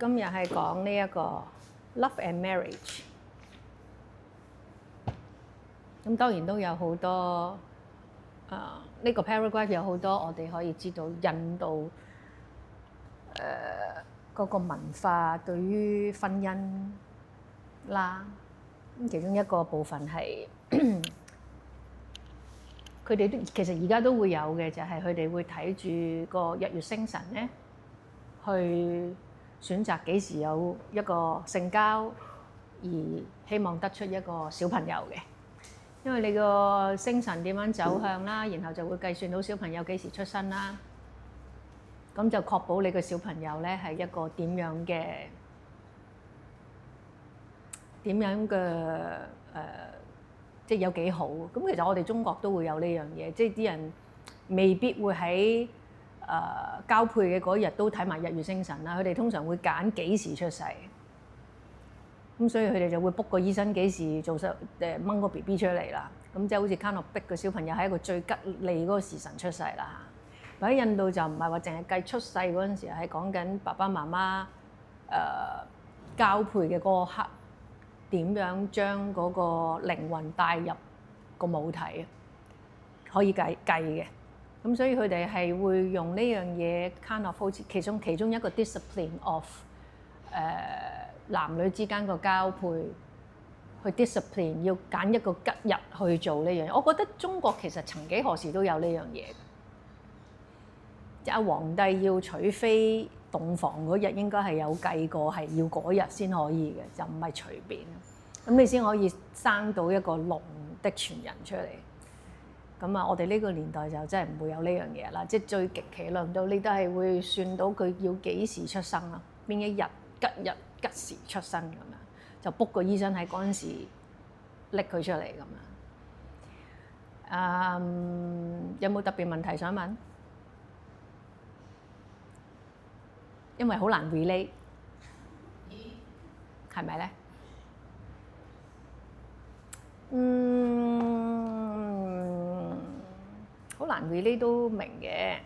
今日係講呢一個 love and marriage。咁當然都有好多呢個 paragraph 有好多我哋可以知道印度嗰個文化對於婚姻啦。咁其中一個部分係佢哋都其實而家都會有嘅，就係佢哋會睇住個日月星辰咧，去選擇幾時有一個性交，而希望得出一個小朋友嘅。因為你個星辰點樣走向啦，然後就會計算到小朋友幾時出生啦。咁就確保你個小朋友咧係一個點樣嘅即係有幾好。咁其實我哋中國都會有呢樣嘢，即係啲人未必會喺交配嘅嗰日都睇埋日月星辰啦。佢哋通常會揀幾時出世。咁所以佢哋就會 book 個醫生幾時做掹個 BB 出嚟啦。咁即係好似卡諾逼個小朋友喺一個最吉利嗰個時辰出世啦。喺印度就唔係話淨係計出世嗰陣時，係講緊爸爸媽媽交配嘅嗰個刻，點樣將嗰個靈魂帶入個母體，可以計嘅。咁所以佢哋係會用呢樣嘢 kind of 好似其中一個 discipline of 男女之間個交配，去 discipline 要揀一個吉日去做呢樣嘢。我覺得中國其實曾幾何時都有呢樣嘢。即係皇帝要娶妃洞房嗰日，應該係有計過係要嗰日先可以嘅，就唔係隨便。咁你先可以生到一個龍的傳人出嚟。咁啊，我哋呢個年代就真係唔會有呢樣嘢啦。即係最極其量到你都係會算到佢要幾時出生啦，邊一日吉日吉時出生咁樣，就 book 個醫生喺嗰陣時拎佢出嚟咁樣。有冇特別問題想問？因為好難 relate，係咪咧？好難 relate 都明嘅。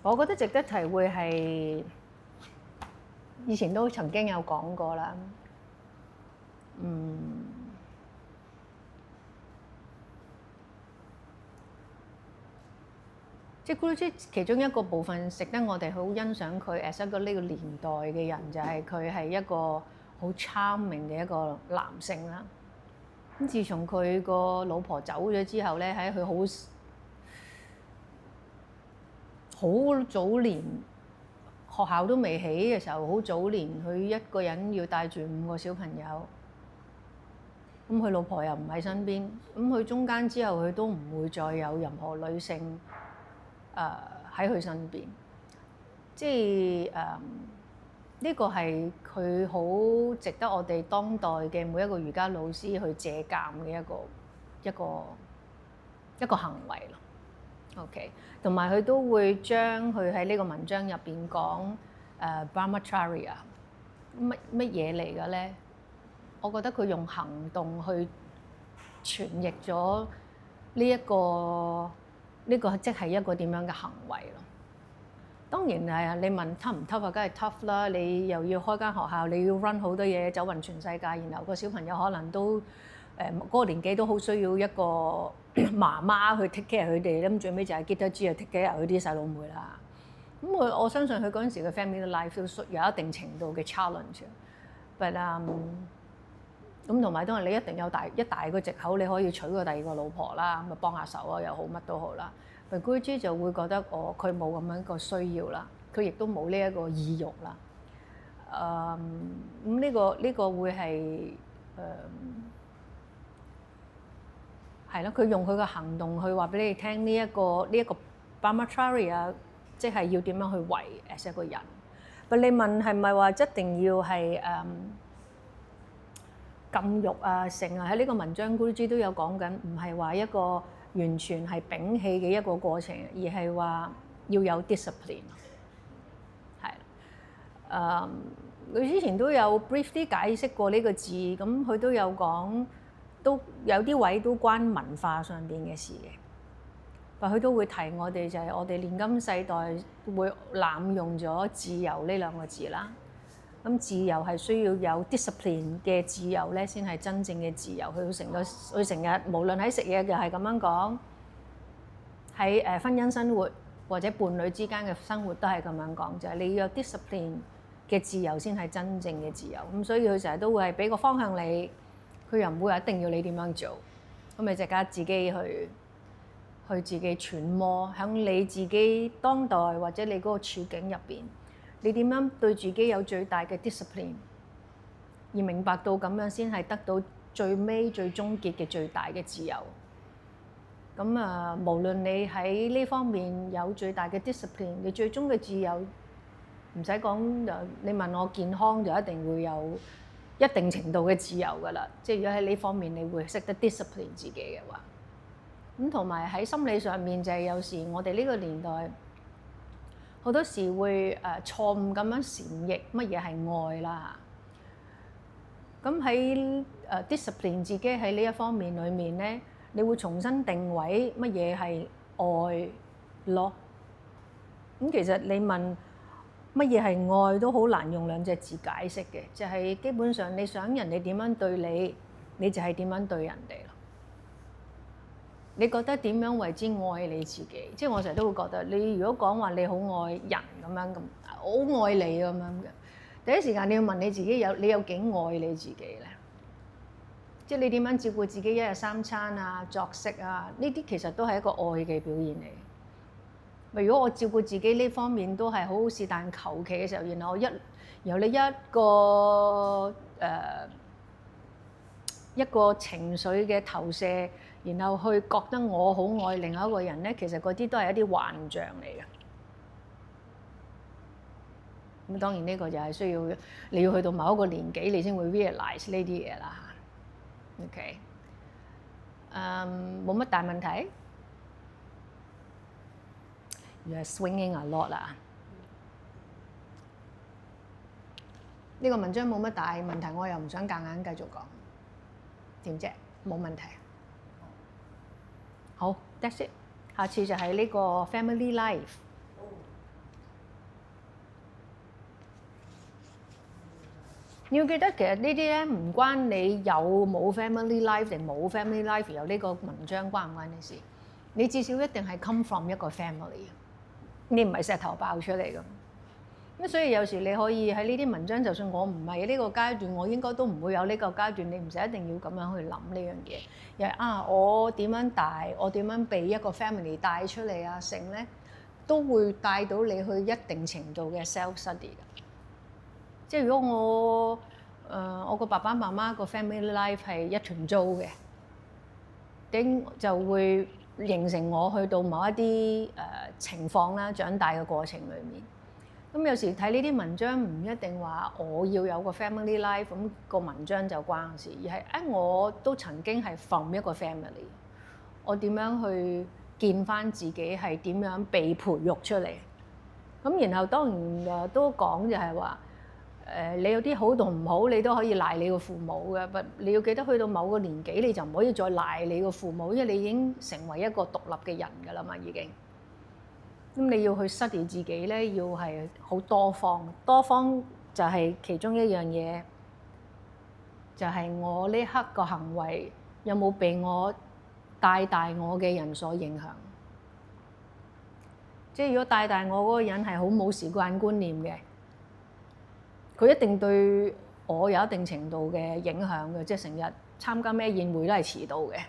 我覺得值得提會係以前都曾經有講過啦。即係 Guruji 其中一個部分，值得我哋好欣賞佢 as 一個呢個年代嘅人，就係佢係一個好 charming 嘅一個男性啦。咁自從佢個老婆走咗之後咧，喺佢好早年學校都未起嘅時候，好早年佢一個人要帶住5個小朋友，咁佢老婆又唔喺身邊，咁佢中間之後佢都唔會再有任何女性喺佢身邊，即係呢個係佢好值得我哋當代嘅每一個瑜伽老師去借鑑嘅一個行為咯。OK， 同埋佢都會將佢喺呢個文章入邊講Brahmacharya 乜嘢嚟嘅咧？我覺得佢用行動去傳譯咗呢個即係一個點樣嘅行為咯。當然係你問 tough 唔 tough 啊，梗係 tough 啦。你又要開間學校，你要 run 好多嘢，走勻全世界，然後個小朋友可能都嗰個年紀都好需要一個媽媽去 take care 佢哋。咁最尾就係 Gita G 去 take care 佢啲細佬妹啦。咁我相信佢嗰陣時嘅 family life 都有一定程度嘅 challenge。But 咁同埋當然你一定有一大個藉口，你可以娶個第二個老婆啦，咁啊幫下手啊又好，乜都好啦。但 Guruji 就會覺得佢冇咁樣個需要啦，佢亦都冇呢一個意欲啦。咁呢個會係係咯，佢用佢嘅行動去話俾你聽呢一個 Brahmacharya 即係要點樣去為 as 一個人。但你問係咪話一定要係禁欲啊性啊？喺呢個文章 Guruji 都有講緊，唔係話一個完全係摒棄嘅一個過程，而係話要有 discipline。係佢之前都有 brief 啲解釋過呢個字，咁佢都有講，都有啲位都關文化上邊嘅事嘅。但佢都會提我哋就係我哋現今世代會濫用咗自由呢兩個字啦。咁自由係需要有 discipline 嘅自由咧，先係真正嘅自由。佢成日無論喺食嘢又係咁樣講，喺婚姻生活或者伴侶之間嘅生活都係咁樣講，就係你要有 discipline 嘅自由先係真正嘅自由。咁所以佢成日都會係俾個方向你，佢又唔會話一定要你點樣做。咁你即刻自己去自己揣摩，喺你自己當代或者你嗰個處境入邊，你點樣對自己有最大嘅 discipline，而明白到咁樣先係得到最尾最終結嘅最大嘅自由。咁無論你喺呢方面有最大嘅 discipline，你最終嘅自由唔使講，你問我健康就一定會有一定程度嘅自由㗎啦。即係如果喺呢方面你會識得 discipline 自己嘅話，咁同埋喺心理上面就係有時我哋呢個年代好多時會錯誤咁樣詮釋乜嘢係愛啦。咁喺discipline 自己喺呢一方面裡面咧，你會重新定位乜嘢係愛咯。咁其實你問乜嘢係愛都好難用兩隻字解釋嘅，就係基本上你想人哋點樣對你，你就係點樣對人哋咯。你覺得點樣為之愛你自己？即係我成日都會覺得，你如果講話你好愛人咁樣咁，好愛你咁樣嘅，第一時間你要問你自己你有幾愛你自己咧？即係你點樣照顧自己一日三餐啊、作息啊？呢啲其實都係一個愛嘅表現嚟。如果我照顧自己呢方面都係好是但求其嘅時候，然後你一個情緒嘅投射，然後去覺得我好愛另外一個人咧，其實嗰啲都係一啲幻象嚟嘅。咁當然呢個就係需要你要去到某一個年紀，你先會 realize 呢啲嘢啦。OK，冇乜大問題。You're swinging a lot 啦。呢個文章冇乜大問題，我又唔想夾硬繼續講。點啫？冇問題。好 ，that's it。下次就係呢個 family life。你要記得，其實呢啲咧唔關你有冇 family life 定冇 family life，有呢個文章關唔關你事？你至少一定係 come from 一個 family， 你唔係石頭爆出嚟㗎。咁所以有時你可以喺呢啲文章，就算我唔係呢個階段，我應該都唔會有呢個階段。你唔使一定要咁樣去諗呢樣嘢。又係我點樣大，我點樣被一個 family 帶出嚟啊？成咧都會帶到你去一定程度嘅 self study 㗎。即係如果我個爸爸媽媽個 family life 係一團糟嘅，咁就會形成我去到某一啲情況啦，長大嘅過程裡面。咁有時睇呢啲文章唔一定話我要有個 family life，咁個文章就關事，而係我都曾經係 from 一個 family， 我點樣去見翻自己係點樣被培育出嚟。咁然後當然都講就係話你有啲好同唔好，你都可以賴你個父母嘅，但你要記得去到某個年紀，你就唔可以再賴你個父母，因為你已經成為一個獨立嘅人㗎啦嘛，已經。咁你要去 study 自己咧，要係好多方就係其中一樣嘢，就係我呢刻個行為有冇被我帶大我嘅人所影響。即係如果帶大我嗰個人係好冇時間觀念嘅，佢一定對我有一定程度嘅影響嘅，即係成日參加咩宴會都係遲到嘅。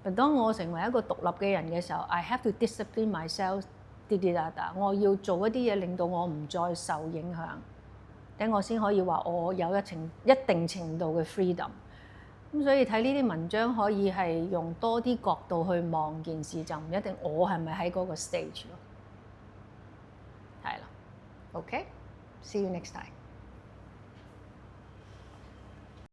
但當我成為一個獨立嘅人嘅時候 ，I have to discipline myself，我要做一啲嘢令到我唔再受影響，等我先可以話我有一定程度嘅 freedom。咁所以睇呢啲文章可以係用多啲角度去望件事，就唔一定我係咪喺嗰個 stage 咯。係啦，OK，see you next time。